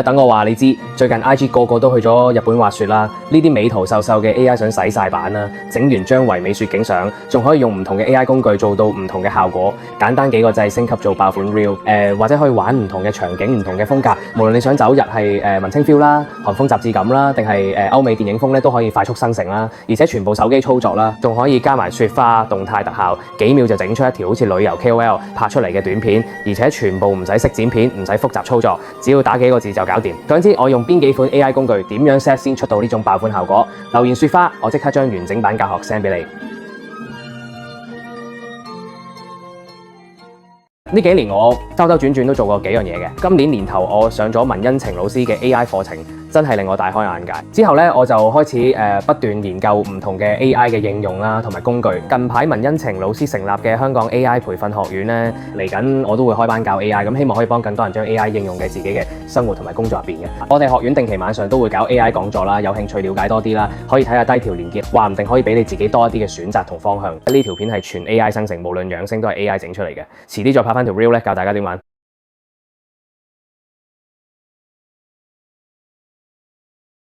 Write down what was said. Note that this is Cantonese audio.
等我話你知，最近 IG 個個都去咗日本滑雪啦，呢啲美圖秀秀嘅 AI 相洗晒版啦，整完張唯美雪景相，仲可以用唔同嘅 AI 工具做到唔同嘅效果，簡單幾個掣升級做爆款 Reel，或者可以玩唔同嘅場景、唔同嘅風格，無論你想走日係文青 feel 啦、韓風雜誌感啦，定係歐美電影風咧，都可以快速生成啦，而且全部手機操作啦，仲可以加埋雪花動態特效，幾秒就整出一條好似旅遊 KOL 拍出嚟嘅短片，而且全部唔使識剪片，唔使複雜操作，只要打幾個字就搞掂。想知我用邊幾款 AI 工具，點樣 set 先出到呢種爆款效果？留言雪花，我即刻將完整版教學 send 俾你。呢幾年我兜兜轉轉都做過幾樣嘢嘅。今年年頭我上咗文欣晴老師嘅 AI 課程，真係令我大開眼界。之後呢，我就開始不斷研究唔同嘅 AI 嘅應用啦，同埋工具。近排文欣晴老師成立嘅香港 AI 培訓學院呢，嚟緊我都會開班教 AI，咁希望可以幫更多人將 AI 應用喺自己嘅生活同埋工作入邊嘅。我哋學院定期晚上都會搞 AI 講座啦，有興趣了解多啲啦，可以睇下低條連結，話唔定可以俾你自己多一啲嘅選擇同方向。呢條片係全 AI 生成，無論樣聲都係 AI 整出嚟嘅。遲啲再拍翻條 Reel 咧，教大家點玩。